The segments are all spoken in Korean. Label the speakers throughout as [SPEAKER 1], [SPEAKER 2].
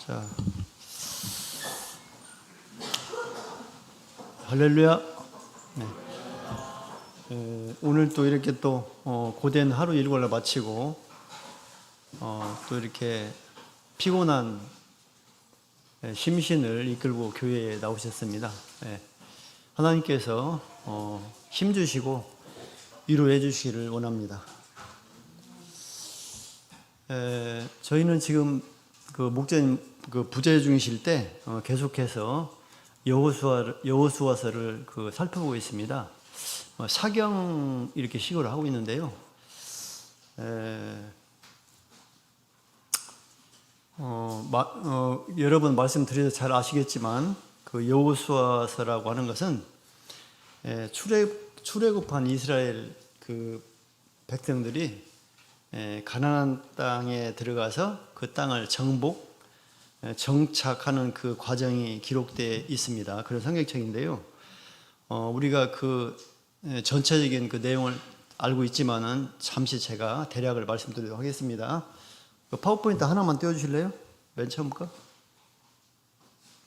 [SPEAKER 1] 자, 할렐루야. 네. 오늘 또 이렇게 또 고된 하루 일과를 마치고 또 이렇게 피곤한 심신을 이끌고 교회에 나오셨습니다. 네. 하나님께서 힘 주시고 위로해 주시기를 원합니다. 저희는 지금 그 목자님 그 부재 중이실 때 계속해서 여호수아서를 살펴보고 있습니다. 사경 이렇게 식으로 하고 있는데요. 여러 번 말씀드려서 잘 아시겠지만 그 여호수아서라고 하는 것은 출애굽한 이스라엘 그 백성들이 가나안 땅에 들어가서 그 땅을 정착하는 그 과정이 기록되어 있습니다. 그런 성경책인데요. 우리가 그 전체적인 그 내용을 알고 있지만은 잠시 제가 대략을 말씀드리도록 하겠습니다. 그 파워포인트 하나만 띄워주실래요? 맨 처음 거.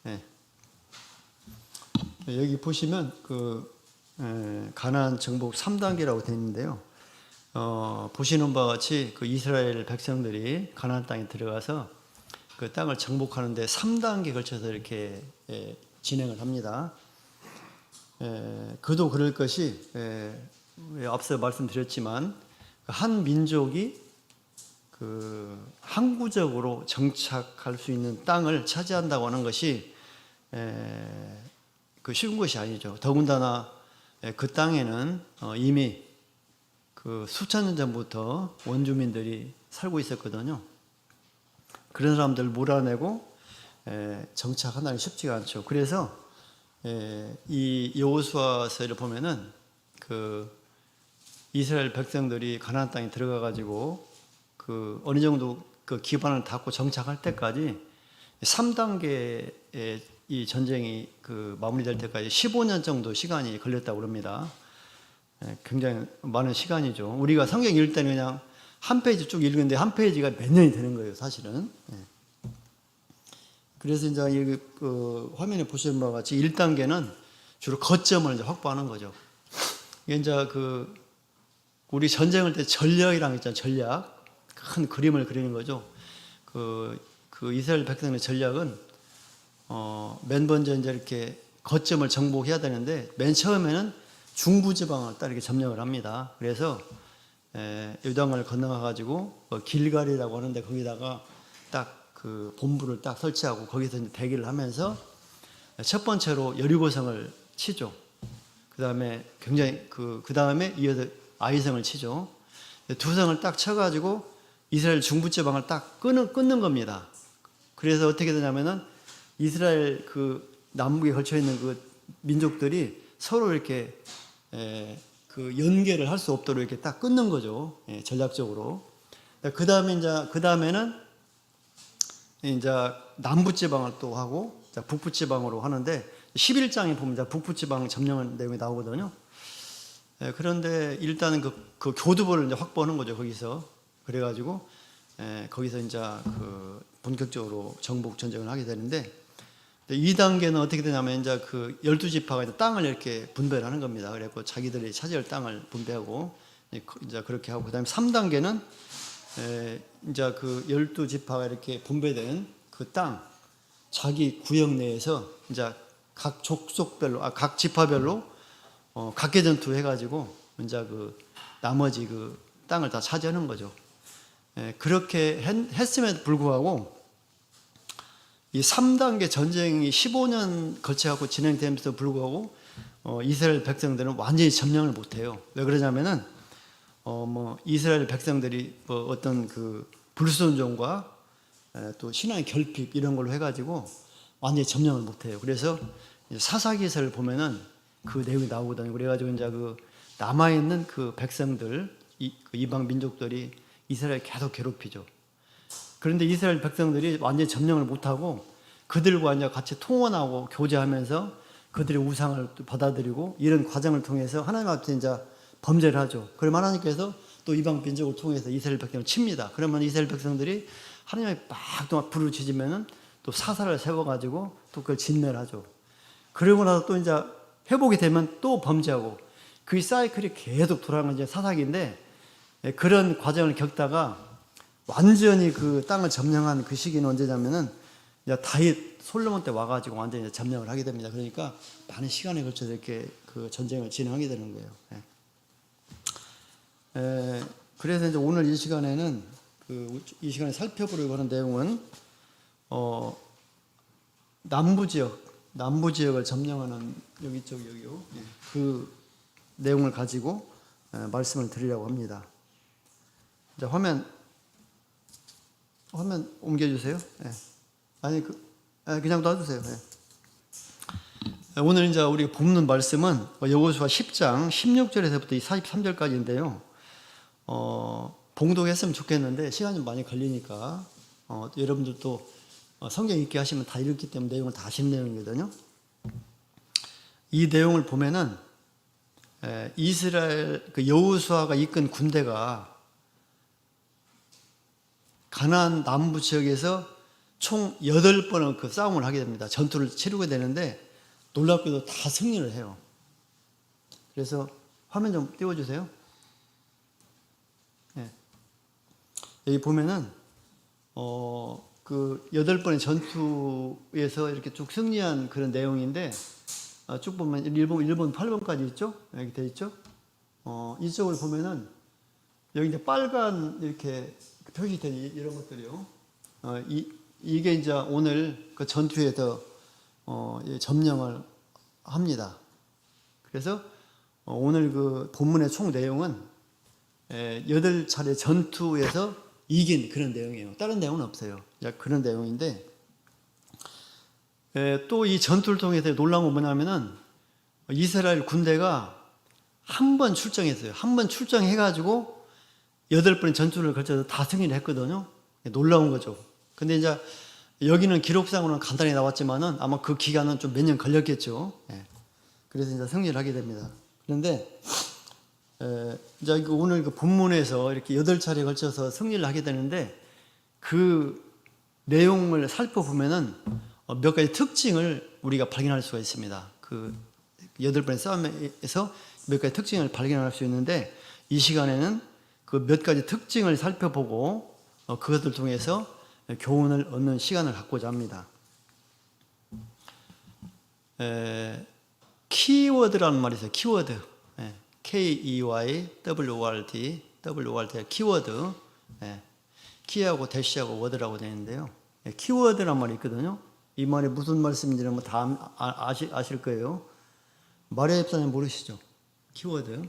[SPEAKER 1] 네. 여기 보시면 그 가나안 정복 3단계라고 되어 있는데요. 보시는 바와 같이 그 이스라엘 백성들이 가나안 땅에 들어가서 그 땅을 정복하는데 3단계 걸쳐서 이렇게 진행을 합니다. 그도 그럴 것이 앞서 말씀드렸지만 한 민족이 그 항구적으로 정착할 수 있는 땅을 차지한다고 하는 것이 그 쉬운 것이 아니죠. 더군다나 그 땅에는 이미 그 수천 년 전부터 원주민들이 살고 있었거든요. 그런 사람들 몰아내고 정착하는 게 쉽지가 않죠. 그래서 이 여호수아서를 보면은 그 이스라엘 백성들이 가나안 땅에 들어가 가지고 그 어느 정도 그 기반을 닫고 정착할 때까지 3단계의 이 전쟁이 그 마무리될 때까지 15년 정도 시간이 걸렸다고 합니다. 굉장히 많은 시간이죠. 우리가 성경 읽을 때는 그냥 한 페이지 쭉 읽는데 한 페이지가 몇 년이 되는 거예요, 사실은. 그래서 이제 여기 그 화면에 보시는 바와 같이 1단계는 주로 거점을 이제 확보하는 거죠. 이게 이제 그 우리 전쟁할 때 전략이라는 게 있잖아요. 전략. 큰 그림을 그리는 거죠. 그 이스라엘 백성의 전략은 맨 먼저 이제 이렇게 거점을 정복해야 되는데 맨 처음에는 중부지방을 딱 이렇게 점령을 합니다. 그래서 요단강을 건너가 가지고 길갈이라고 하는데 거기다가 딱 그 본부를 딱 설치하고 거기서 이제 대기를 하면서 첫 번째로 여리고성을 치죠. 그 다음에 굉장히 그 다음에 이어서 아이성을 치죠. 두 성을 딱 쳐가지고 이스라엘 중부지방을 딱 끊는 겁니다. 그래서 어떻게 되냐면은 이스라엘 그 남북에 걸쳐 있는 그 민족들이 서로 이렇게 그 연계를 할 수 없도록 이렇게 딱 끊는 거죠. 전략적으로. 그 다음에는 이제 남부지방을 또 하고 북부지방으로 하는데 11장에 보면 북부지방 점령 내용이 나오거든요. 그런데 일단은 그 교두보를 이제 확보하는 거죠. 거기서. 그래가지고 거기서 이제 그 본격적으로 정복 전쟁을 하게 되는데 2단계는 어떻게 되냐면 이제 그 12지파가 땅을 이렇게 분배를 하는 겁니다. 그래서 자기들이 차지할 땅을 분배하고 이제 그렇게 하고 그다음에 3단계는 이제 그 12지파가 이렇게 분배된 그 땅 자기 구역 내에서 이제 각 족속별로 각 지파별로 각계 전투 해가지고 이제 그 나머지 그 땅을 다 차지하는 거죠. 그렇게 했음에도 불구하고 이 3단계 전쟁이 15년 걸쳐갖고 진행되면서도 불구하고 이스라엘 백성들은 완전히 점령을 못해요. 왜 그러냐면은 이스라엘 백성들이 어떤 그 불순종과 또 신앙의 결핍 이런 걸로 해가지고 완전히 점령을 못해요. 그래서 사사기서를 보면은 그 내용이 나오거든요. 그래가지고 이제 그 남아있는 그 백성들 이방 민족들이 이스라엘 계속 괴롭히죠. 그런데 이스라엘 백성들이 완전히 점령을 못하고 그들과 이제 같이 통원하고 교제하면서 그들의 우상을 받아들이고 이런 과정을 통해서 하나님 앞에 이제 범죄를 하죠. 그러면 하나님께서 또 이방 민족을 통해서 이스라엘 백성을 칩니다. 그러면 이스라엘 백성들이 하나님의 막 부르짖으면은 또 사사를 세워가지고 또 그걸 진멸하죠. 그러고 나서 또 이제 회복이 되면 또 범죄하고 그 사이클이 계속 돌아가는 이제 사사기인데 그런 과정을 겪다가 완전히 그 땅을 점령한 그 시기는 언제냐면은 이제 다윗 솔로몬 때 와가지고 완전히 이제 점령을 하게 됩니다. 그러니까 많은 시간에 걸쳐서 이렇게 그 전쟁을 진행하게 되는 거예요. 그래서 이제 오늘 이 시간에는 이 시간에 살펴보려고 하는 내용은 남부 지역을 점령하는 여기요. 그 내용을 가지고 말씀을 드리려고 합니다. 이제 화면 옮겨주세요. 아니 그냥 놔주세요. 오늘 이제 우리가 본문 말씀은 여호수아 10장 16절에서부터 43절까지인데요. 봉독했으면 좋겠는데 시간이 좀 많이 걸리니까 여러분들도 성경 읽기 하시면 다 읽기 때문에 내용을 다 아시는 내용이거든요. 이 내용을 보면은 이스라엘 그 여호수아가 이끈 군대가 가나안 남부 지역에서 총 8번의 그 싸움을 하게 됩니다. 전투를 치르게 되는데 놀랍게도 다 승리를 해요. 그래서 화면 좀 띄워주세요. 여기 보면은 그 8번의 전투에서 이렇게 쭉 승리한 그런 내용인데 쭉 보면 1번 8번까지 있죠? 여기 돼 있죠? 이쪽을 보면은 여기 이제 빨간 이렇게 표시된 이런 것들이요. 이게 이제 오늘 그 전투에서 점령을 합니다. 그래서 오늘 그 본문의 총 내용은 8차례 전투에서 이긴 그런 내용이에요. 다른 내용은 없어요. 그런 내용인데 또 이 전투를 통해서 놀라운 건 뭐냐면은 이스라엘 군대가 한 번 출정했어요. 한 번 출정해가지고 8번의 전투를 걸쳐서 다 승리를 했거든요. 놀라운 거죠. 근데 이제 여기는 기록상으로는 간단히 나왔지만은 아마 그 기간은 좀 몇 년 걸렸겠죠. 그래서 이제 승리를 하게 됩니다. 그런데 이제 오늘 그 본문에서 이렇게 8차례에 걸쳐서 승리를 하게 되는데 그 내용을 살펴보면은 몇 가지 특징을 우리가 발견할 수가 있습니다. 그 8번의 싸움에서 몇 가지 특징을 발견할 수 있는데 이 시간에는 그 몇 가지 특징을 살펴보고 그것을 통해서 교훈을 얻는 시간을 갖고자 합니다. 키워드라는 말이 있어요. 키워드. K-E-Y-W-O-R-D, 키워드. 키하고 대시하고 워드라고 되어 있는데요. 키워드란 말이 있거든요. 이 말이 무슨 말씀인지는 뭐 다 아실 거예요. 마리아 집사님 모르시죠? 키워드.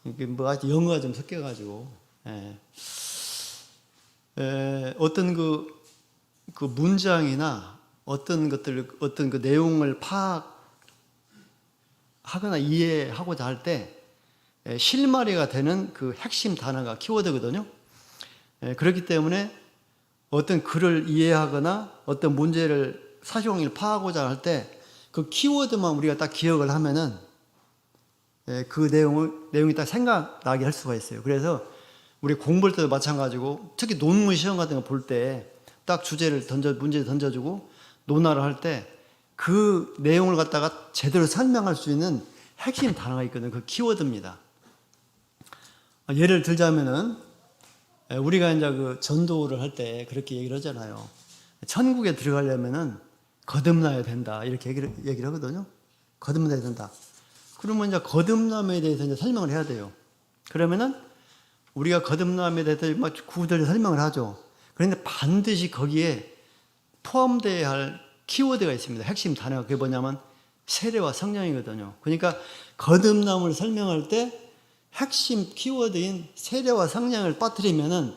[SPEAKER 1] 이게 뭐 아직 영어가 좀 섞여가지고 어떤 그 문장이나 어떤 그 내용을 파악하거나 이해하고자 할 때 실마리가 되는 그 핵심 단어가 키워드거든요. 그렇기 때문에 어떤 글을 이해하거나 어떤 문제를 사실관계를 파악하고자 할 때 그 키워드만 우리가 딱 기억을 하면은 그 내용이 딱 생각나게 할 수가 있어요. 그래서 우리 공부할 때도 마찬가지고 특히 논문 시험 같은 거 볼 때 딱 문제를 던져주고 논하를 할 때 그 내용을 갖다가 제대로 설명할 수 있는 핵심 단어가 있거든요. 그 키워드입니다. 예를 들자면은 우리가 이제 그 전도를 할 때 그렇게 얘기를 하잖아요. 천국에 들어가려면은 거듭나야 된다. 이렇게 얘기를 하거든요. 거듭나야 된다. 그러면 이제 거듭남에 대해서 이제 설명을 해야 돼요. 그러면은 우리가 거듭남에 대해서 막 구구절절 설명을 하죠. 그런데 반드시 거기에 포함되어야 할 키워드가 있습니다. 핵심 단어가 그게 뭐냐면 세례와 성령이거든요. 그러니까 거듭남을 설명할 때 핵심 키워드인 세례와 성령을 빠뜨리면은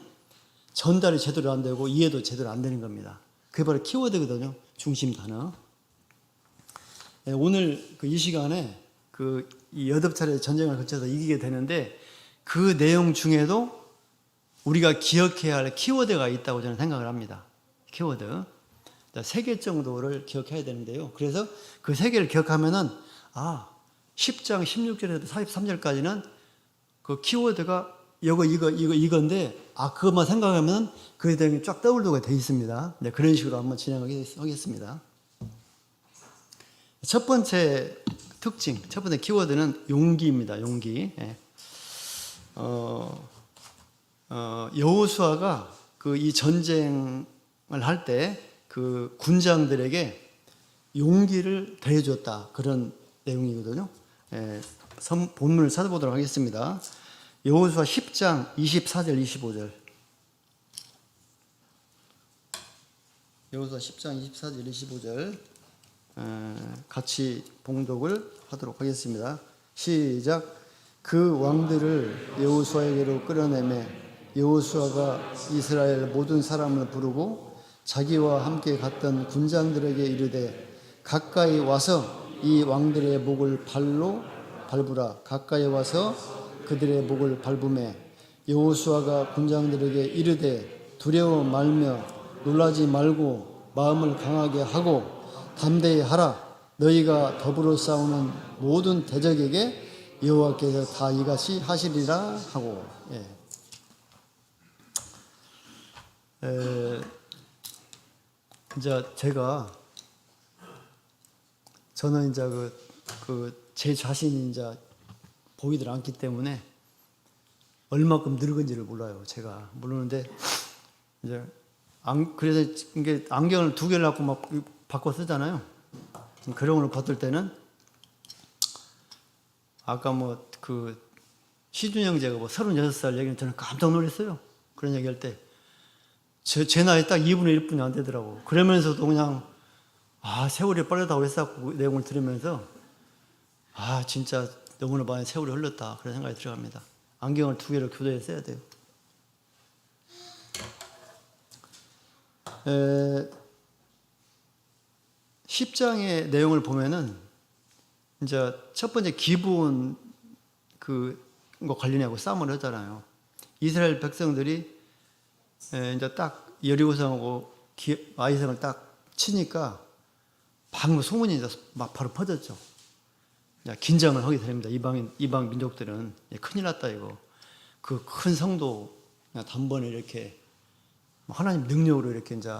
[SPEAKER 1] 전달이 제대로 안 되고 이해도 제대로 안 되는 겁니다. 그게 바로 키워드거든요. 중심 단어. 오늘 이 시간에 이 8차례 전쟁을 거쳐서 이기게 되는데 그 내용 중에도 우리가 기억해야 할 키워드가 있다고 저는 생각을 합니다. 키워드. 3개 정도를 기억해야 되는데요. 그래서 그 3개를 기억하면은 10장 16절에서 43절까지는 그 키워드가 이건데, 그것만 생각하면 그 내용이 쫙 떠오르게 돼 있습니다. 네, 그런 식으로 한번 진행하겠습니다. 첫 번째 특징, 첫 번째 키워드는 용기입니다. 용기. 예. 여호수아가 이 전쟁을 할 때 그 군장들에게 용기를 더해줬다. 그런 내용이거든요. 예, 본문을 찾아보도록 하겠습니다. 여호수아 10장 24절 25절. 여호수아 10장 24절 25절 같이 봉독을 하도록 하겠습니다. 시작. 그 왕들을 여호수아에게로 끌어내매 여호수아가 이스라엘 모든 사람을 부르고 자기와 함께 갔던 군장들에게 이르되 가까이 와서 이 왕들의 목을 발로 밟으라. 가까이 와서 그들의 목을 밟으매 여호수아가 군장들에게 이르되 두려워 말며 놀라지 말고 마음을 강하게 하고 담대히 하라. 너희가 더불어 싸우는 모든 대적에게 여호와께서 다 이같이 하시리라 하고. 이제 저는 이제 제 자신이 이제 보이질 않기 때문에 얼마큼 늙은지를 몰라요. 제가 모르는데 이제 그래서 이게 안경을 2개를 갖고 막 바꿔 쓰잖아요. 그런 걸 벗을 때는 아까 시준 형제가 36살 얘기는 저는 깜짝 놀랐어요. 그런 얘기할 때 제 나이 딱 2분의 1분이 안 되더라고. 그러면서도 그냥 세월이 빠르다고 했었고 내용을 들으면서 진짜 너무나 많이 세월이 흘렀다 그런 생각이 들어갑니다. 안경을 2개를 교대해 써야 돼요. 10장의 내용을 보면은 이제 첫 번째 기브온 거 관련하고 싸움을 하잖아요. 이스라엘 백성들이 이제 딱 여리고성하고 아이성을 딱 치니까 방금 소문이 이제 막 바로 퍼졌죠. 긴장을 하게 됩니다. 이방 민족들은 큰일 났다 이거. 그 큰 성도 그냥 단번에 이렇게 하나님 능력으로 이렇게 이제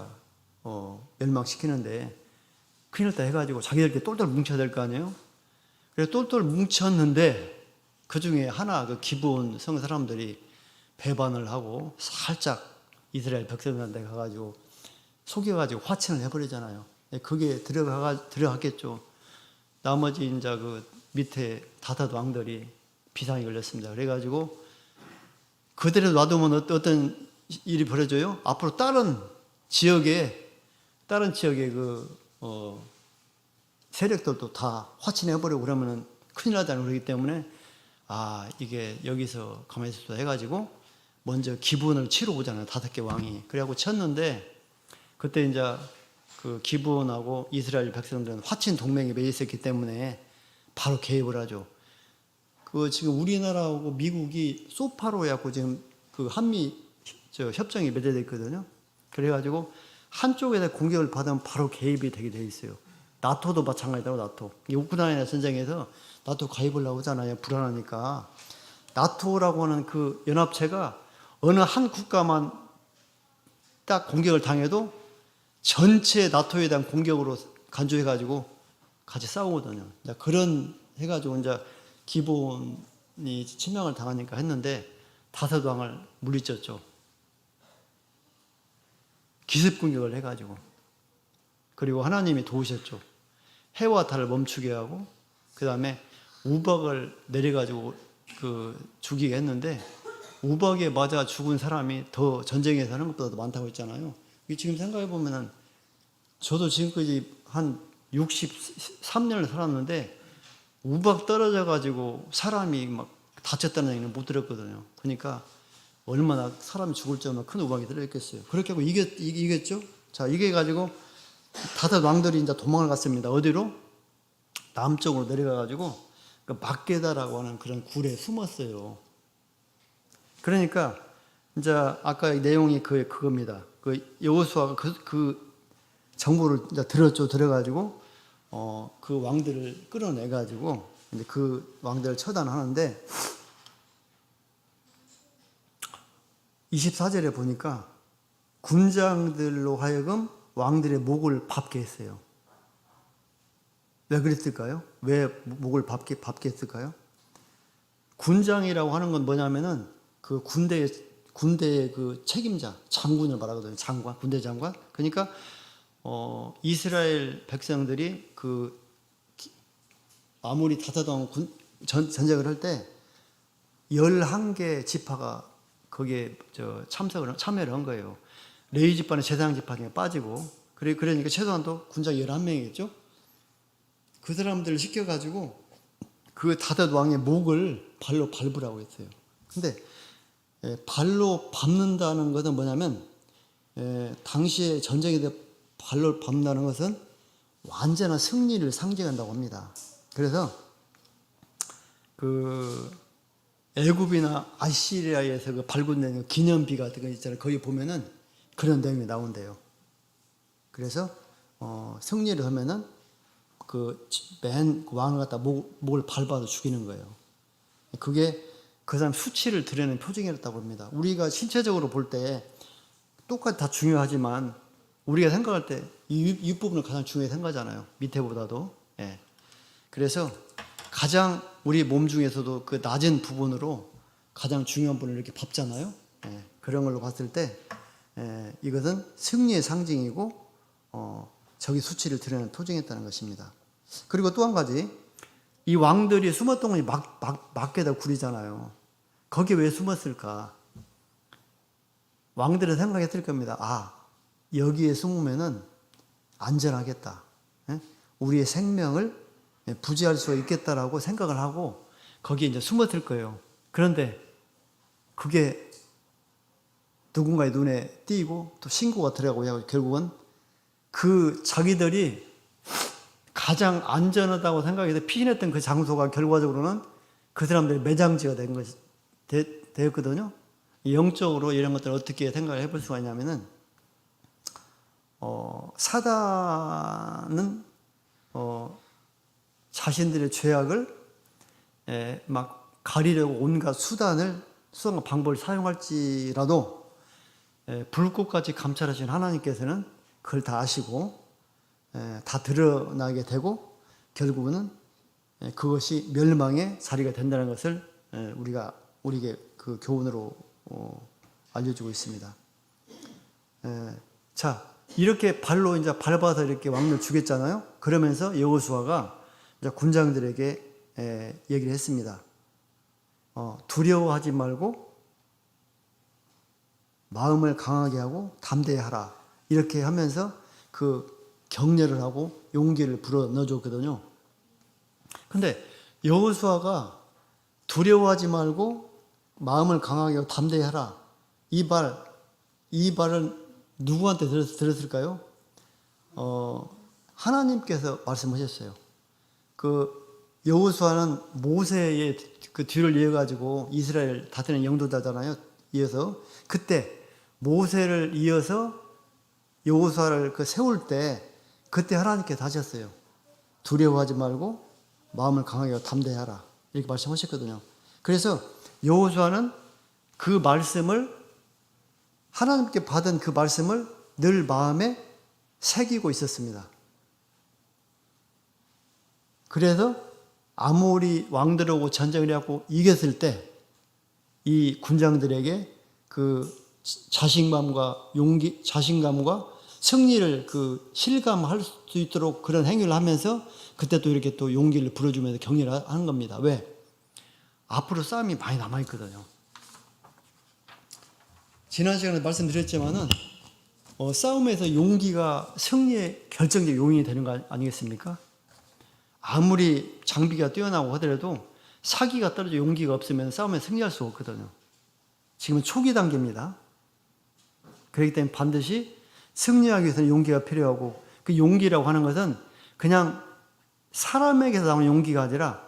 [SPEAKER 1] 멸망시키는데 큰일 났다 해가지고 자기들끼리 똘똘 뭉쳐야 될 거 아니에요. 그래서 똘똘 뭉쳤는데 그 중에 하나 기브온 성 사람들이 배반을 하고 살짝 이스라엘 백성들한테 가가지고 속여가지고 화친을 해버리잖아요. 그게 들어갔겠죠. 나머지 이제 밑에 다섯 왕들이 비상이 걸렸습니다. 그래가지고 그대로 놔두면 어떤 일이 벌어져요? 앞으로 다른 지역에 세력들도 다 화친해버리고 그러면은 큰일 나다는 그러기 때문에 이게 여기서 가만히 있어도 해가지고 먼저 기브온을 치러 오잖아요. 5개 왕이. 그래갖고 쳤는데 그때 이제 기브온하고 이스라엘 백성들은 화친 동맹에 맺어 있었기 때문에 바로 개입을 하죠. 지금 우리나라하고 미국이 소파로 해갖고 지금 한미 협정이 맺어져 있거든요. 그래가지고 한쪽에서 공격을 받으면 바로 개입이 되게 돼 있어요. 나토도 마찬가지라고 나토. 우크라이나 전쟁에서 나토 가입을 하잖아요. 불안하니까. 나토라고 하는 그 연합체가 어느 한 국가만 딱 공격을 당해도 전체 나토에 대한 공격으로 간주해가지고 같이 싸우거든요. 그런 해가지고 이제 기브온이 침략을 당하니까 했는데 5왕을 물리쳤죠. 기습 공격을 해가지고. 그리고 하나님이 도우셨죠. 해와 달을 멈추게 하고 그 다음에 우박을 내려가지고 죽이게 했는데 우박에 맞아 죽은 사람이 더 전쟁에서 하는 것보다 더 많다고 했잖아요. 지금 생각해보면은 저도 지금까지 한 63년을 살았는데 우박 떨어져가지고 사람이 막 다쳤다는 얘기는 못 들었거든요. 그러니까 얼마나 사람이 죽을 정도로 큰 우박이 들어있겠어요. 그렇게 하고 이겼죠? 자, 이겨가지고 5 왕들이 이제 도망을 갔습니다. 어디로? 남쪽으로 내려가가지고 막게다라고 하는 그런 굴에 숨었어요. 그러니까 이제 아까 내용이 그겁니다. 여호수아가 그 정보를 이제 들어가지고 그 왕들을 끌어내가지고 이제 그 왕들을 처단하는데 24절에 보니까 군장들로 하여금 왕들의 목을 밟게 했어요. 왜 그랬을까요? 왜 목을 밟게 했을까요? 군장이라고 하는 건 뭐냐면은 그 군대의 그 책임자, 장군을 말하거든요. 장관, 군대 장관. 그러니까 이스라엘 백성들이 그 아무리 다사다운 전쟁을 할 때 11개 지파가 거기에 참여를 한 거예요. 레위 지파는 제사장 지파 중에 빠지고, 그러니까 최소한도 군장 11명이겠죠? 그 사람들을 시켜가지고 그 다윗 왕의 목을 발로 밟으라고 했어요. 근데 발로 밟는다는 것은 뭐냐면, 당시에 전쟁에 대해 발로 밟는다는 것은 완전한 승리를 상징한다고 합니다. 그래서 그 애굽이나 아시리아에서 그 발굴된 기념비 같은 거 있잖아요. 거기 보면은 그런 내용이 나온대요. 그래서 승리를 하면은 그 맨 왕을 갖다 목을 밟아서 죽이는 거예요. 그게 그 사람 수치를 드러내는 표징이었다고 합니다. 우리가 신체적으로 볼 때 똑같이 다 중요하지만 우리가 생각할 때 이 윗부분을 가장 중요하게 생각하잖아요. 밑에보다도. 예. 그래서 가장 우리 몸 중에서도 그 낮은 부분으로 가장 중요한 부분을 이렇게 밟잖아요. 예. 그런 걸로 봤을 때 이것은 승리의 상징이고 저기 수치를 드러내는 표징이었다는 것입니다. 그리고 또 한 가지, 이 왕들이 숨었던 건 막에다 구리잖아요. 거기에 왜 숨었을까? 왕들은 생각했을 겁니다. 아, 여기에 숨으면은 안전하겠다. 우리의 생명을 부지할 수가 있겠다라고 생각을 하고 거기에 이제 숨었을 거예요. 그런데 그게 누군가의 눈에 띄고 또 신고가 들어가고 해서 결국은 그 자기들이 가장 안전하다고 생각해서 피신했던 그 장소가 결과적으로는 그 사람들의 매장지가 되었거든요. 영적으로 이런 것들을 어떻게 생각을 해볼 수가 있냐면은, 사단은 자신들의 죄악을 막 가리려고 온갖 수단과 방법을 사용할지라도 불꽃같이 감찰하신 하나님께서는 그걸 다 아시고 다 드러나게 되고 결국은 그것이 멸망의 자리가 된다는 것을 우리에게 그 교훈으로 알려주고 있습니다. 자, 이렇게 발로 이제 밟아서 이렇게 왕을 죽였잖아요. 그러면서 여호수아가 이제 군장들에게 얘기를 했습니다. 두려워하지 말고 마음을 강하게 하고 담대하라. 이렇게 하면서 그 격려를 하고 용기를 불어 넣어줬거든요. 근데 여호수아가 두려워하지 말고 마음을 강하게 하고 담대하라. 이 발은 누구한테 들었을까요? 하나님께서 말씀하셨어요. 그 여호수아는 모세의 그 뒤를 이어가지고 이스라엘 다스리는 영도자잖아요. 이어서 그때 모세를 이어서 여호수아를 세울 때 그때 하나님께서 하셨어요. 두려워하지 말고 마음을 강하게 하고 담대하라. 이렇게 말씀하셨거든요. 그래서 여호수아는 그 말씀을, 하나님께 받은 그 말씀을 늘 마음에 새기고 있었습니다. 그래서 아모리 왕들하고 전쟁을 해갖고 이겼을 때 이 군장들에게 그 자신감과 용기, 자신감과 승리를 그 실감할 수 있도록 그런 행위를 하면서 그때 또 이렇게 또 용기를 불어주면서 격려를 하는 겁니다. 왜? 앞으로 싸움이 많이 남아있거든요. 지난 시간에 말씀드렸지만은 싸움에서 용기가 승리의 결정적 요인이 되는 거 아니겠습니까? 아무리 장비가 뛰어나고 하더라도 사기가 떨어져 용기가 없으면 싸움에 승리할 수 없거든요. 지금은 초기 단계입니다. 그렇기 때문에 반드시 승리하기 위해서는 용기가 필요하고, 그 용기라고 하는 것은 그냥 사람에게서 나오는 용기가 아니라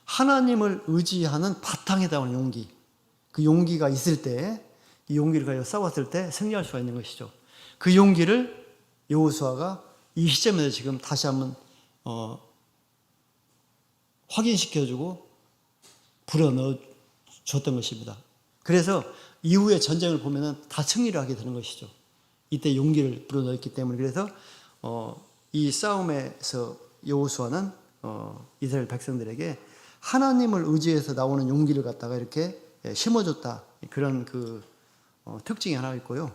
[SPEAKER 1] 하나님을 의지하는 바탕에다 오는 용기. 그 용기가 있을 때, 이 용기를 가지고 싸웠을 때 승리할 수가 있는 것이죠. 그 용기를 여호수아가 이 시점에서 지금 다시 한번 확인시켜주고 불어넣어 줬던 것입니다. 그래서 이후의 전쟁을 보면은 다 승리를 하게 되는 것이죠. 이때 용기를 불어넣었기 때문에. 그래서 이 싸움에서 여호수아는 이스라엘 백성들에게 하나님을 의지해서 나오는 용기를 갖다가 이렇게 심어줬다. 그런 특징이 하나 있고요.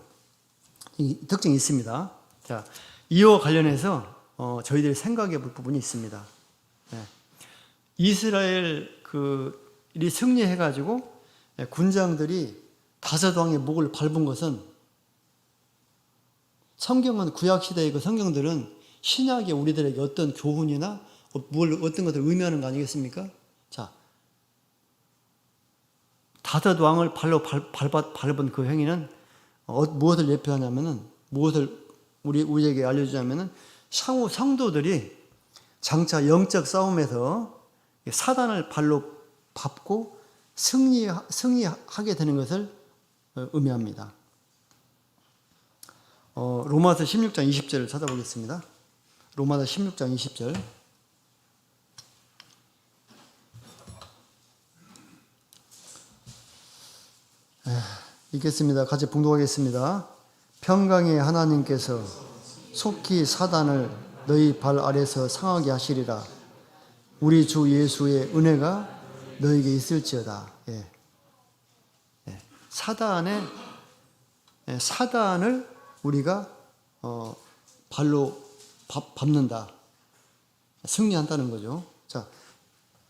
[SPEAKER 1] 이 특징이 있습니다. 자, 이와 관련해서 저희들이 생각해 볼 부분이 있습니다. 네. 이스라엘 이 승리해가지고 군장들이 다섯 왕의 목을 밟은 것은, 성경은 구약시대의 그 성경들은 신약의 우리들에게 어떤 교훈이나 어떤 것을 의미하는 거 아니겠습니까? 자, 다섯 왕을 발로 밟은 그 행위는 무엇을 예표하냐면은, 무엇을 우리에게 알려주냐면은, 향후 성도들이 장차 영적 싸움에서 사단을 발로 밟고 승리하게 되는 것을 의미합니다. 로마서 16장 20절을 찾아보겠습니다. 로마서 16장 20절. 읽겠습니다. 같이 봉독하겠습니다. 평강의 하나님께서 속히 사단을 너희 발 아래서 상하게 하시리라. 우리 주 예수의 은혜가 너에게 있을지어다. 예. 예. 사단을 우리가 발로 밟는다. 승리한다는 거죠. 자,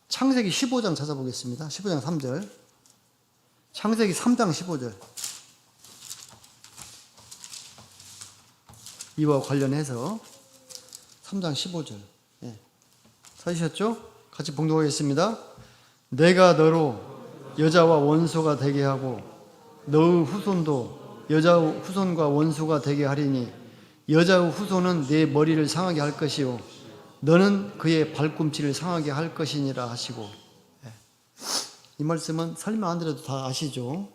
[SPEAKER 1] 창세기 15장 찾아보겠습니다. 15장 3절. 창세기 3장 15절. 이와 관련해서 3장 15절. 예. 찾으셨죠? 같이 봉독하겠습니다. 내가 너로 여자와 원수가 되게 하고 너의 후손도 여자의 후손과 원수가 되게 하리니 여자의 후손은 내 머리를 상하게 할 것이요 너는 그의 발꿈치를 상하게 할 것이니라 하시고. 예. 이 말씀은 설명 안 드려도 다 아시죠?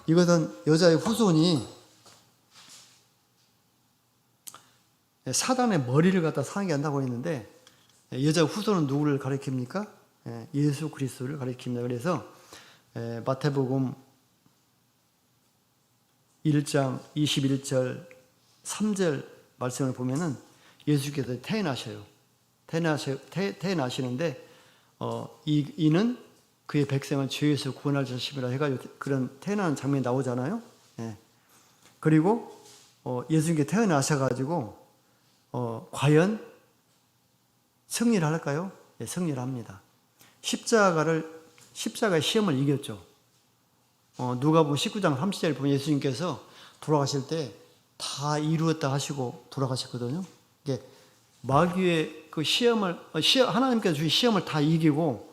[SPEAKER 1] 이것은 여자의 후손이 사단의 머리를 갖다 상하게 한다고 했는데, 여자 후손은 누구를 가리킵니까? 예수 그리스도를 가리킵니다. 그래서 마태복음 1장 21절 3절 말씀을 보면은 예수께서 태어나셔요. 태어나시는데 이는 그의 백성을 죄에서 구원할 자심이라 해가지고 그런 태어나는 장면이 나오잖아요. 그리고 예수님께 태어나셔가지고 과연 승리를 할까요? 네, 승리를 합니다. 십자가의 시험을 이겼죠. 누가복음 19장 30절에 보면 예수님께서 돌아가실 때 다 이루었다 하시고 돌아가셨거든요. 이게 마귀의 그 하나님께서 주신 시험을 다 이기고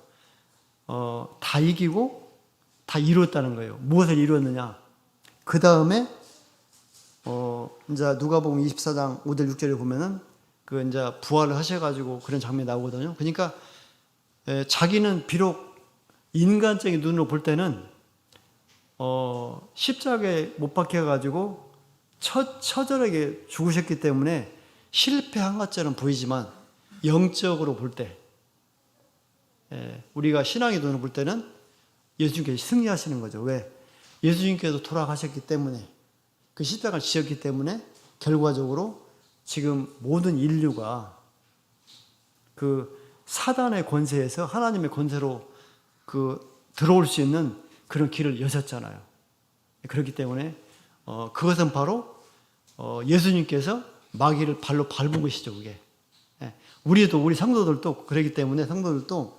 [SPEAKER 1] 다 이루었다는 거예요. 무엇을 이루었느냐? 그 다음에 이제 누가복음 24장 5절 6절에 보면은 이제 부활을 하셔가지고 그런 장면이 나오거든요. 그러니까 자기는 비록 인간적인 눈으로 볼 때는 십자가에 못 박혀가지고 처절하게 죽으셨기 때문에 실패한 것처럼 보이지만, 영적으로 볼 때, 우리가 신앙의 눈으로 볼 때는 예수님께서 승리하시는 거죠. 왜? 예수님께서 돌아가셨기 때문에, 그 십자가를 지셨기 때문에 결과적으로 지금 모든 인류가 그 사단의 권세에서 하나님의 권세로 들어올 수 있는 그런 길을 여셨잖아요. 그렇기 때문에 그것은 바로 예수님께서 마귀를 발로 밟은 것이죠. 그게 우리 성도들도 그렇기 때문에, 성도들도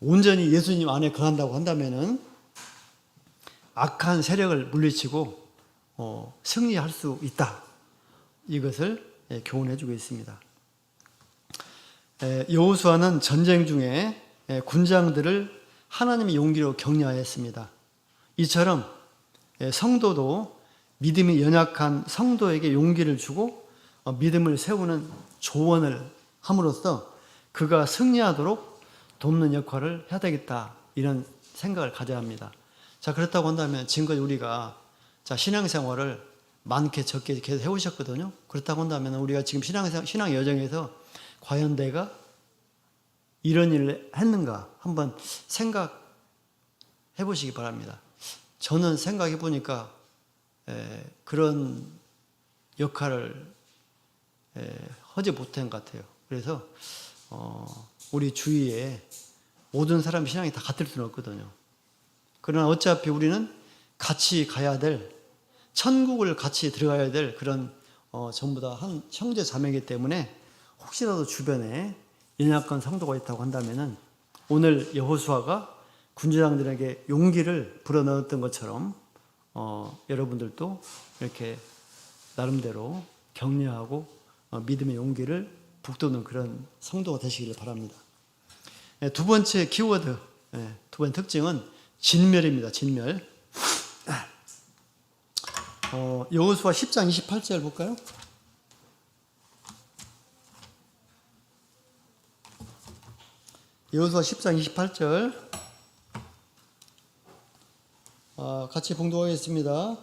[SPEAKER 1] 온전히 예수님 안에 거한다고 한다면은 악한 세력을 물리치고 승리할 수 있다. 이것을 교훈해 주고 있습니다. 여호수아는 전쟁 중에 군장들을 하나님의 용기로 격려하였습니다. 이처럼 성도도 믿음이 연약한 성도에게 용기를 주고 믿음을 세우는 조언을 함으로써 그가 승리하도록 돕는 역할을 해야 되겠다, 이런 생각을 가져야 합니다. 자, 그렇다고 한다면 지금까지 우리가 신앙생활을 많게 적게 계속 해오셨거든요. 그렇다고 한다면 우리가 지금 신앙 여정에서 과연 내가 이런 일을 했는가 한번 생각해 보시기 바랍니다. 저는 생각해 보니까 그런 역할을 하지 못한 것 같아요. 그래서 우리 주위에 모든 사람 신앙이 다 같을 수는 없거든요. 그러나 어차피 우리는 같이 가야 될, 천국을 같이 들어가야 될 그런 전부 다 한 형제 자매이기 때문에 혹시라도 주변에 연약한 성도가 있다고 한다면은 오늘 여호수아가 군주장들에게 용기를 불어넣었던 것처럼 여러분들도 이렇게 나름대로 격려하고 믿음의 용기를 북돋는 그런 성도가 되시기를 바랍니다. 두 번째 키워드, 두 번째 특징은 진멸입니다. 진멸. 여호수아 10장 28절 볼까요? 여호수아 10장 28절 같이 봉독하겠습니다.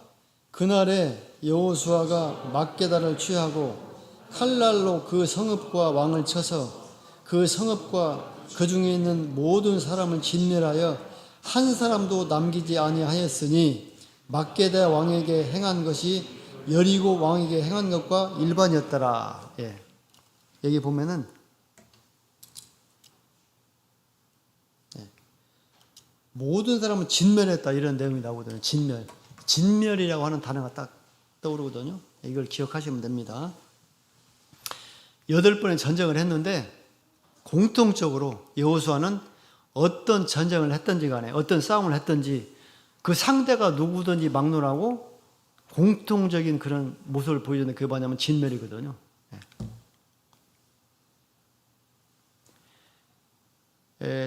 [SPEAKER 1] 그날에 여호수아가 막게다를 취하고 칼날로 그 성읍과 왕을 쳐서 그 성읍과 그 중에 있는 모든 사람을 진멸하여 한 사람도 남기지 아니하였으니 막게다 왕에게 행한 것이 여리고 왕에게 행한 것과 일반이었더라. 여기 보면은 모든 사람은 진멸했다 이런 내용이 나오거든요. 진멸이라고 하는 단어가 딱 떠오르거든요. 이걸 기억하시면 됩니다. 8번의 전쟁을 했는데 공통적으로 여호수아는 어떤 전쟁을 했든지 간에 어떤 싸움을 했든지 그 상대가 누구든지 막론하고 공통적인 그런 모습을 보여주는 그게 뭐냐면 진멸이거든요.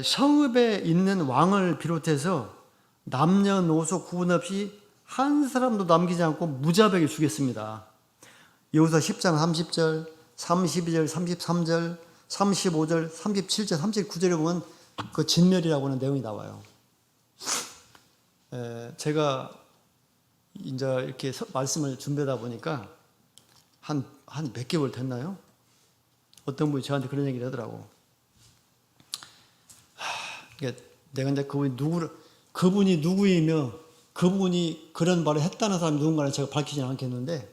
[SPEAKER 1] 성읍에 있는 왕을 비롯해서 남녀노소 구분 없이 한 사람도 남기지 않고 무자비하게 죽였습니다. 여호수아 10장 30절, 32절, 33절, 35절, 37절, 39절에 보면 그 진멸이라고 하는 내용이 나와요. 제가 이제 이렇게 말씀을 준비하다 보니까 한 몇 개월 됐나요? 어떤 분이 저한테 그런 얘기를 하더라고. 내가 이제 그분이 누구이며 그분이 그런 말을 했다는 사람이 누군가는 제가 밝히지는 않겠는데,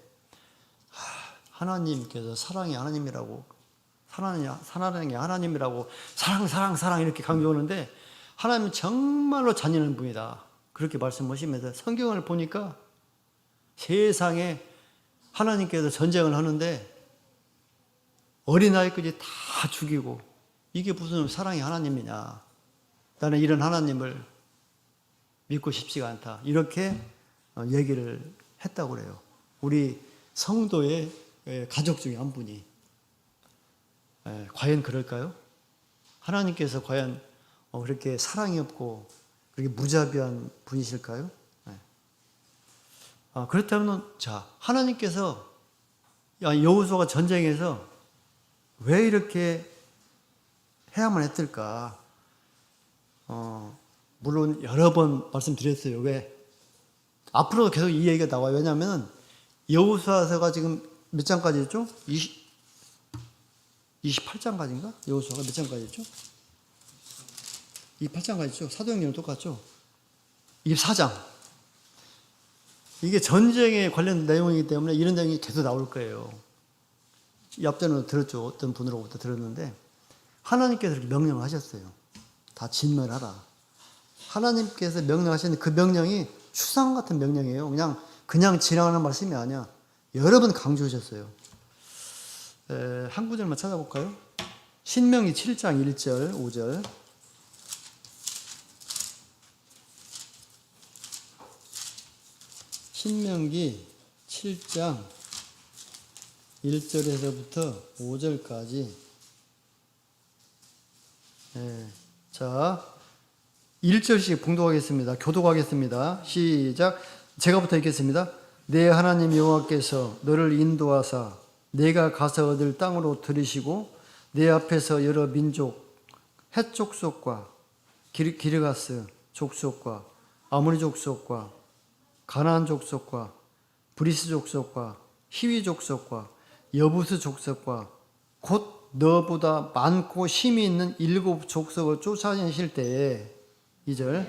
[SPEAKER 1] 하나님께서 사랑이 하나님이라고, 사랑이 하나님이라고, 사랑 이렇게 강조하는데, 하나님은 정말로 잔인한 분이다. 그렇게 말씀하시면서 성경을 보니까 세상에 하나님께서 전쟁을 하는데 어린아이까지 다 죽이고, 이게 무슨 사랑이 하나님이냐. 나는 이런 하나님을 믿고 싶지가 않다. 이렇게 얘기를 했다고 그래요. 우리 성도의 가족 중에 한 분이. 과연 그럴까요? 하나님께서 과연 그렇게 사랑이 없고 그렇게 무자비한 분이실까요? 그렇다면 자, 하나님께서 여호수아가 전쟁에서 왜 이렇게 해야만 했을까? 물론 여러 번 말씀드렸어요. 왜? 앞으로도 계속 이 얘기가 나와요. 왜냐하면 여호수아서가 지금 몇 장까지 있죠? 28장까지인가? 여호수아가 몇 장까지 있죠? 28장까지 있죠? 사도행전은 똑같죠? 24장. 이게 전쟁에 관련 내용이기 때문에 이런 내용이 계속 나올 거예요. 앞전에 들었죠. 어떤 분으로부터 들었는데 하나님께서 이렇게 명령을 하셨어요. 다 진멸하라. 하나님께서 명령하신 그 명령이 추상 같은 명령이에요. 그냥 지나가는 말씀이 아니야. 여러 번 강조하셨어요. 한 구절만 찾아볼까요? 신명기 7장 1절, 5절. 신명기 7장 1절에서부터 5절까지. 자, 1절씩 봉독하겠습니다. 교독하겠습니다. 시작. 제가부터 읽겠습니다. 내 하나님 여호와께서 너를 인도하사 내가 가서 얻을 땅으로 들이시고 내 앞에서 여러 민족 헷 족속과 기르가스 족속과 아모리 족속과 가나안 족속과 브리스 족속과 히위 족속과 여부스 족속과 곧 너보다 많고 힘이 있는 7 족속을 쫓아내실 때에 2절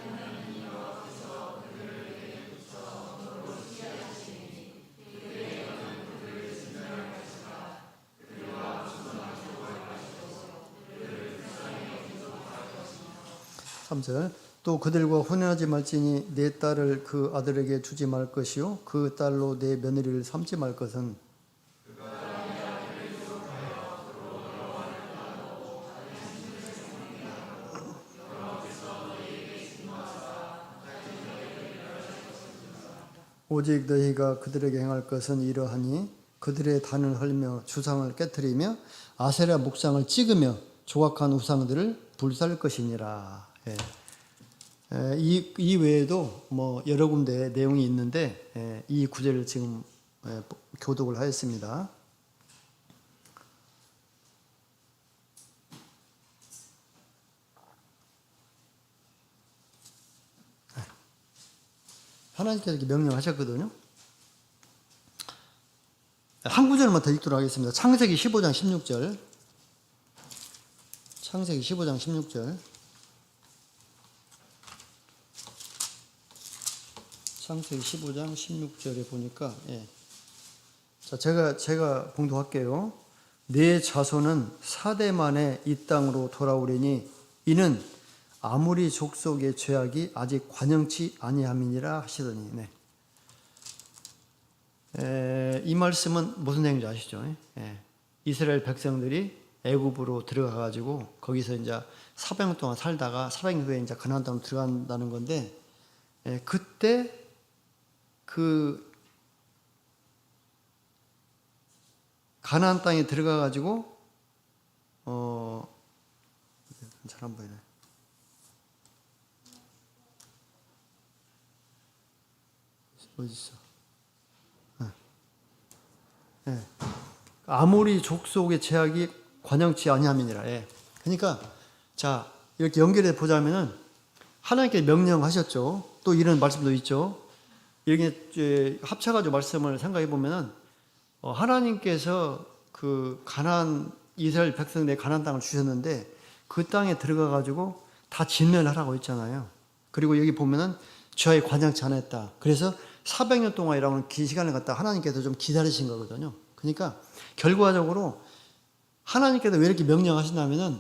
[SPEAKER 1] 3절. 또 그들과 혼인하지 말지니 내 딸을 그 아들에게 주지 말 것이요 그 딸로 내 며느리를 삼지 말 것은 오직 너희가 그들에게 행할 것은 이러하니 그들의 단을 헐며 주상을 깨뜨리며 아세라 목상을 찍으며 조각한 우상들을 불살 것이니라. 예. 이 외에도 뭐 여러 군데 내용이 있는데 이 구절을 지금 교독을 하였습니다. 하나님께서 이렇게 명령하셨거든요. 한 구절만 더 읽도록 하겠습니다. 창세기 15장 16절. 창세기 15장 16절. 창세기 15장 16절에 보니까 자, 제가 봉독할게요. 내 자손은 4대 만에 이 땅으로 돌아오리니 이는 아무리 족속의 죄악이 아직 관영치 아니함이니라 하시더니 이 말씀은 무슨 내용인지 아시죠? 이스라엘 백성들이 애굽으로 들어가 가지고 거기서 이제 400년 동안 살다가 400년 후에 이제 가나안 땅으로 들어간다는 건데 그때 그 가나안 땅에 들어가 가지고 잘 안 보이네. 어디 있어? 아무리 족속의 죄악이 관영치 아니함이니라. 그러니까 자 이렇게 연결해 보자면은 하나님께 명령하셨죠. 또 이런 말씀도 있죠. 이렇게 합쳐가지고 말씀을 생각해 보면은 하나님께서 그 가나안 이스라엘 백성들의 가나안 땅을 주셨는데 그 땅에 들어가 가지고 다 진멸하라고 했잖아요. 그리고 여기 보면은 죄악이 관영치 않았다. 그래서 400년 동안이라는 긴 시간을 갖다 하나님께서 좀 기다리신 거거든요. 그러니까 결과적으로 하나님께서 왜 이렇게 명령하시냐면은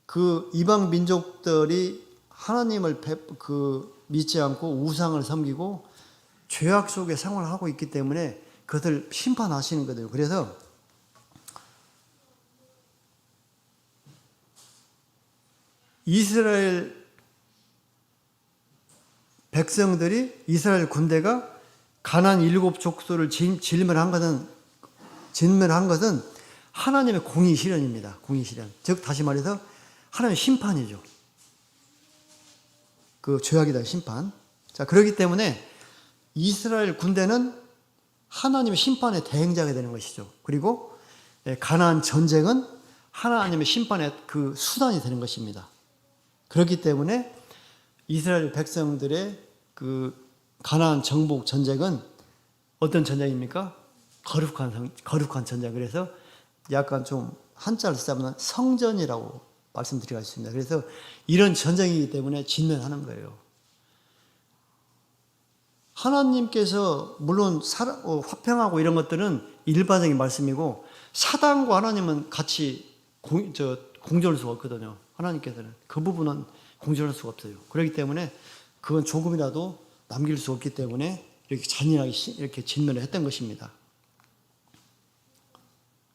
[SPEAKER 1] 그 이방 민족들이 하나님을 믿지 않고 우상을 섬기고 죄악 속에 생활을 하고 있기 때문에 그것을 심판하시는 거예요. 그래서 이스라엘 백성들이 이스라엘 군대가 가나안 7 족속을 진멸한 것은 하나님의 공의 실현입니다. 공의 실현. 즉 다시 말해서 하나님의 심판이죠. 그 죄악에 대한 심판. 자, 그렇기 때문에 이스라엘 군대는 하나님의 심판의 대행자가 되는 것이죠. 그리고 가나안 전쟁은 하나님의 심판의 그 수단이 되는 것입니다. 그렇기 때문에 이스라엘 백성들의 그 가나안 정복 전쟁은 어떤 전쟁입니까? 거룩한 전쟁. 그래서 약간 좀 한자를 쓰자면 성전이라고 말씀드리고 있습니다. 그래서 이런 전쟁이기 때문에 진멸하는 거예요. 하나님께서 물론 화평하고 이런 것들은 일반적인 말씀이고 사단과 하나님은 같이 공존할 수가 없거든요. 하나님께서는 그 부분은 공존할 수가 없어요. 그렇기 때문에 그건 조금이라도 남길 수 없기 때문에 이렇게 잔인하게 이렇게 진멸을 했던 것입니다.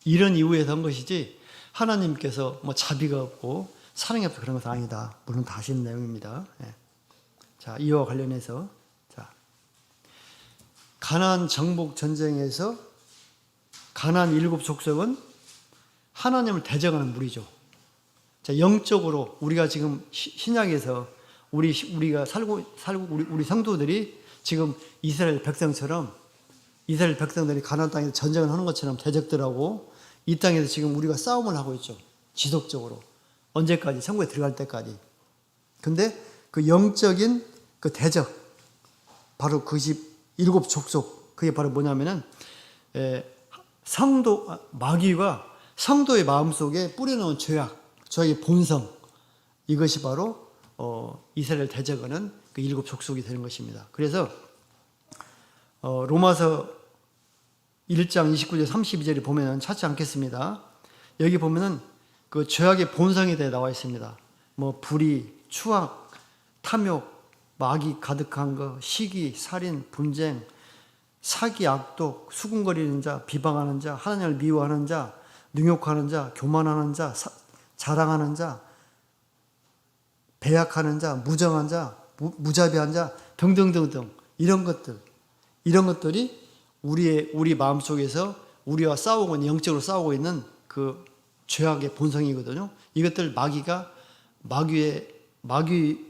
[SPEAKER 1] 이런 이유에서 한 것이지 하나님께서 뭐 자비가 없고 사랑이 없어 그런 것은 아니다. 물론 다 아시는 내용입니다. 자, 이와 관련해서 가나안 정복 전쟁에서 가나안 7 족속은 하나님을 대적하는 무리죠. 자, 영적으로 우리가 지금 신약에서 우리가 살고 우리 성도들이 지금 이스라엘 백성처럼 이스라엘 백성들이 가나안 땅에서 전쟁을 하는 것처럼 대적들하고 이 땅에서 지금 우리가 싸움을 하고 있죠. 지속적으로. 언제까지? 천국에 들어갈 때까지. 근데 그 영적인 그 대적, 바로 그 7 족속, 그게 바로 뭐냐면은 마귀가 성도의 마음속에 뿌려놓은 죄악의 본성, 이것이 바로 이스라엘 대적하는 그 7 족속이 되는 것입니다. 그래서 로마서 1장 29절 32절에 보면은 찾지 않겠습니다. 여기 보면은 그 죄악의 본성에 대해 나와 있습니다. 뭐 불의, 추악, 탐욕, 마귀 가득한 거, 시기, 살인, 분쟁, 사기, 악독, 수군거리는 자, 비방하는 자, 하나님을 미워하는 자, 능욕하는 자, 교만하는 자, 자랑하는 자, 배약하는 자, 무정한 자, 무자비한 자 등등등등 이런 것들이 우리 마음속에서 우리와 싸우고 영적으로 싸우고 있는 그 죄악의 본성이거든요. 이것들 마귀의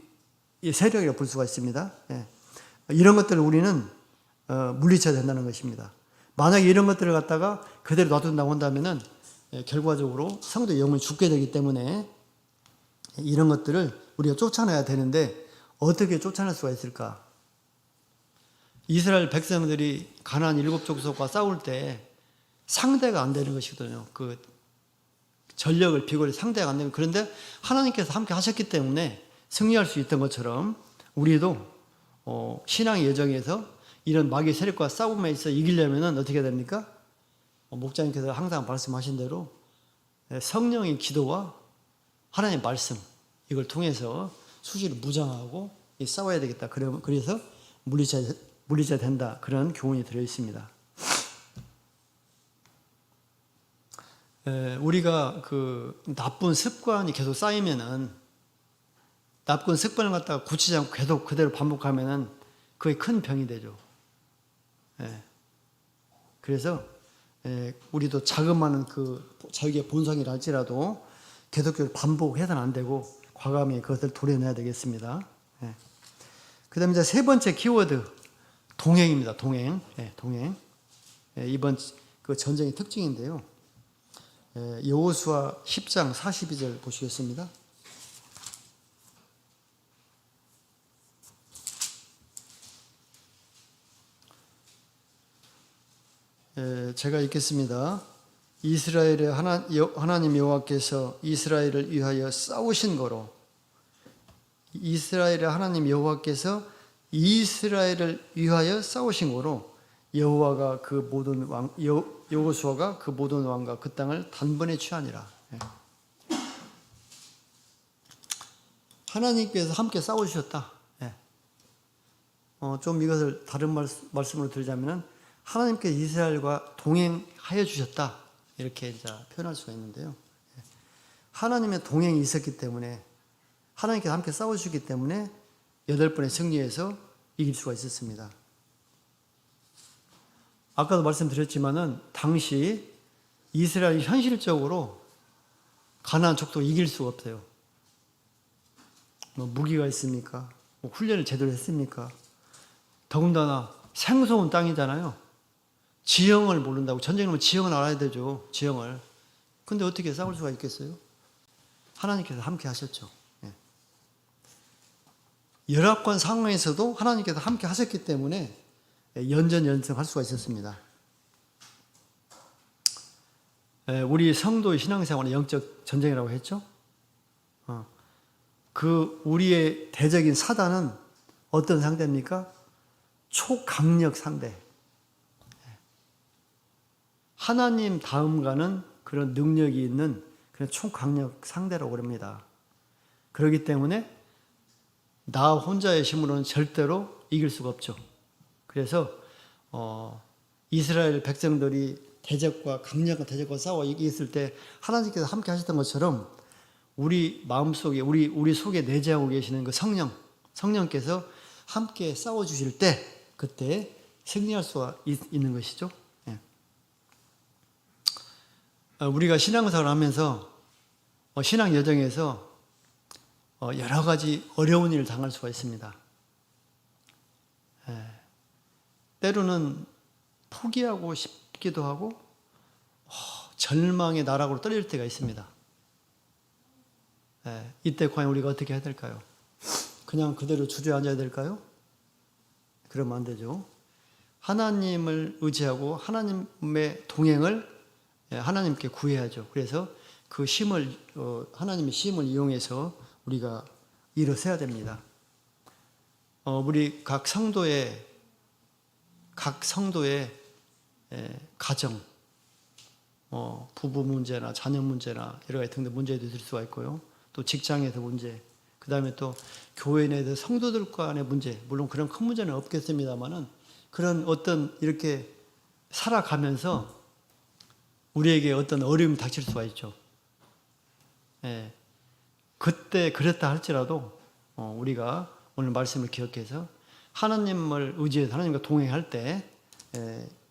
[SPEAKER 1] 세력이라고 볼 수가 있습니다. 예. 이런 것들을 우리는 물리쳐야 된다는 것입니다. 만약에 이런 것들을 갖다가 그대로 놔둔다고 한다면은 결과적으로 성도의 영혼이 죽게 되기 때문에 이런 것들을 우리가 쫓아내야 되는데 어떻게 쫓아낼 수가 있을까? 이스라엘 백성들이 가나안 7족속과 싸울 때 상대가 안 되는 것이거든요. 그 전력을 비교를 상대가 안 되는. 그런데 하나님께서 함께 하셨기 때문에 승리할 수 있던 것처럼 우리도 신앙의 여정에서 이런 마귀의 세력과 싸움에 있어 이기려면 어떻게 됩니까? 목자님께서 항상 말씀하신 대로 성령의 기도와 하나님의 말씀 이걸 통해서 수시로 무장하고 싸워야 되겠다. 그래서 물리쳐야 된다. 그런 교훈이 들어 있습니다. 우리가 그 나쁜 습관이 계속 쌓이면은 나쁜 습관을 갖다가 고치지 않고 계속 그대로 반복하면은 그게 큰 병이 되죠. 그래서 우리도 자그마한 그 자기의 본성이라 할지라도 계속적으로 반복해서는 안 되고 과감히 그것을 도려내야 되겠습니다. 그 다음에 이제 세 번째 키워드, 동행입니다. 동행. 이번 그 전쟁의 특징인데요. 여호수아 10장 42절 보시겠습니다. 제가 읽겠습니다. 이스라엘의 하나님 여호와께서 이스라엘을 위하여 싸우신 거로 이스라엘의 하나님 여호와께서 이스라엘을 위하여 싸우신 거로 여호수아가 그 모든 왕과 그 땅을 단번에 취하니라. 하나님께서 함께 싸우셨다. 좀 이것을 다른 말씀으로 드리자면은 하나님께서 이스라엘과 동행하여 주셨다. 이렇게 이제 표현할 수가 있는데요. 하나님의 동행이 있었기 때문에 하나님께서 함께 싸우셨기 때문에 8번의 승리에서 이길 수가 있었습니다. 아까도 말씀드렸지만은 당시 이스라엘이 현실적으로 가나안 족속 이길 수가 없어요. 뭐 무기가 있습니까? 뭐 훈련을 제대로 했습니까? 더군다나 생소한 땅이잖아요. 지형을 모른다고. 전쟁이면 지형을 알아야 되죠. 지형을. 근데 어떻게 싸울 수가 있겠어요? 하나님께서 함께 하셨죠. 열악한 상황에서도 하나님께서 함께 하셨기 때문에 연전연승할 수가 있었습니다. 우리 성도의 신앙생활은 영적 전쟁이라고 했죠. 그 우리의 대적인 사단은 어떤 상대입니까? 초강력 상대. 하나님 다음 가는 그런 능력이 있는 그런 초강력 상대라고 그럽니다. 그렇기 때문에 나 혼자의 힘으로는 절대로 이길 수가 없죠. 그래서 이스라엘 백성들이 강력한 대적과 싸워 이겼을 때 하나님께서 함께 하셨던 것처럼 우리 마음속에 우리 속에 내재하고 계시는 그 성령께서 함께 싸워 주실 때 그때 승리할 수가 있는 것이죠. 우리가 신앙생활을 하면서 신앙 여정에서 여러 가지 어려운 일을 당할 수가 있습니다. 때로는 포기하고 싶기도 하고 절망의 나락으로 떨어질 때가 있습니다. 이때 과연 우리가 어떻게 해야 될까요? 그냥 그대로 주저앉아야 될까요? 그러면 안 되죠. 하나님을 의지하고 하나님의 동행을 하나님께 구해야죠. 그래서 그 하나님의 힘을 이용해서 우리가 일어서야 됩니다. 우리 각 성도의 가정, 부부 문제나 자녀 문제나 여러 가지 등등 문제도 있을 수가 있고요. 또 직장에서 문제, 그 다음에 또 교회 내에서 성도들 간의 문제, 물론 그런 큰 문제는 없겠습니다만은 그런 어떤 이렇게 살아가면서 우리에게 어떤 어려움이 닥칠 수가 있죠. 예. 그때 그랬다 할지라도 우리가 오늘 말씀을 기억해서 하나님을 의지해서 하나님과 동행할 때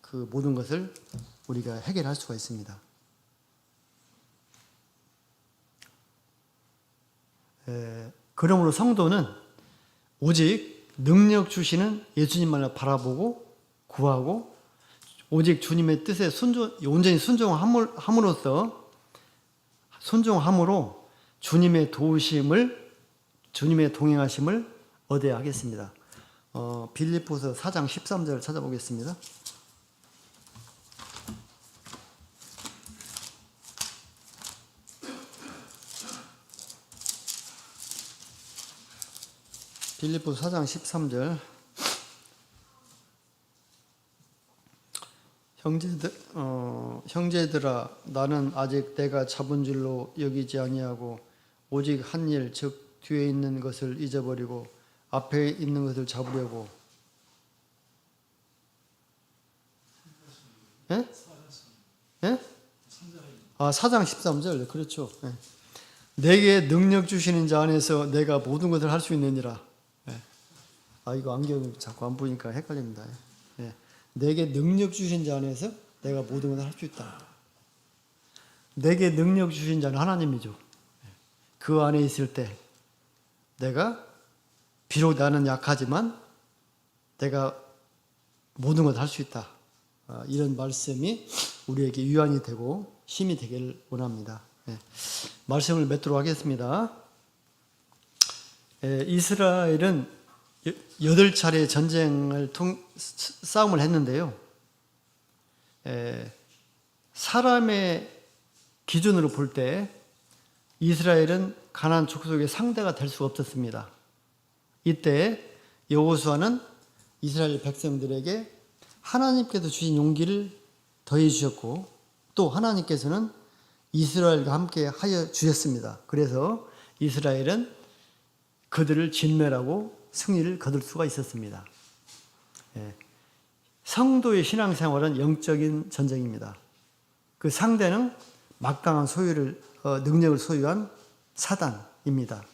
[SPEAKER 1] 그 모든 것을 우리가 해결할 수가 있습니다. 그러므로 성도는 오직 능력 주시는 예수님만을 바라보고 구하고 오직 주님의 뜻에 온전히 순종함으로 주님의 도우심을, 주님의 동행하심을 얻어야 하겠습니다. 빌립보서 4장 13절 찾아보겠습니다. 빌립보서 4장 13절. 형제들아 나는 아직 내가 잡은 줄로 여기지 아니하고 오직 한 일 즉 뒤에 있는 것을 잊어버리고 앞에 있는 것을 잡으려고. 예? 예? 4장 13절. 그렇죠. 예. 내게 능력 주시는 자 안에서 내가 모든 것을 할 수 있느니라. 예. 이거 안경을 자꾸 안 보니까 헷갈립니다. 예. 내게 능력 주신 자 안에서 내가 모든 것을 할 수 있다. 내게 능력 주신 자는 하나님이죠. 그 안에 있을 때 내가 비록 나는 약하지만 내가 모든 것을 할 수 있다. 이런 말씀이 우리에게 위안이 되고 힘이 되기를 원합니다. 말씀을 맺도록 하겠습니다. 이스라엘은 8차례 전쟁을 싸움을 했는데요. 사람의 기준으로 볼 때 이스라엘은 가나안 족속의 상대가 될 수가 없었습니다. 이때 여호수아는 이스라엘 백성들에게 하나님께서 주신 용기를 더해 주셨고 또 하나님께서는 이스라엘과 함께 하여 주셨습니다. 그래서 이스라엘은 그들을 진멸하고 승리를 거둘 수가 있었습니다. 성도의 신앙생활은 영적인 전쟁입니다. 그 상대는 막강한 능력을 소유한 사단입니다.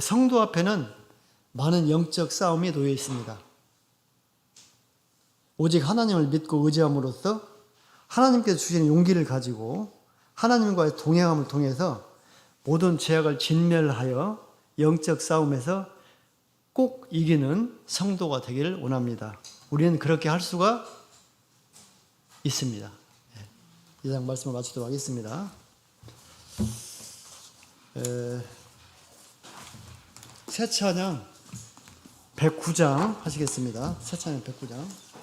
[SPEAKER 1] 성도 앞에는 많은 영적 싸움이 놓여 있습니다. 오직 하나님을 믿고 의지함으로써 하나님께서 주시는 용기를 가지고 하나님과의 동행함을 통해서 모든 죄악을 진멸하여 영적 싸움에서 꼭 이기는 성도가 되기를 원합니다. 우리는 그렇게 할 수가 있습니다. 이상 말씀을 마치도록 하겠습니다. 새 찬양 109장 하시겠습니다. 새 찬양 109장.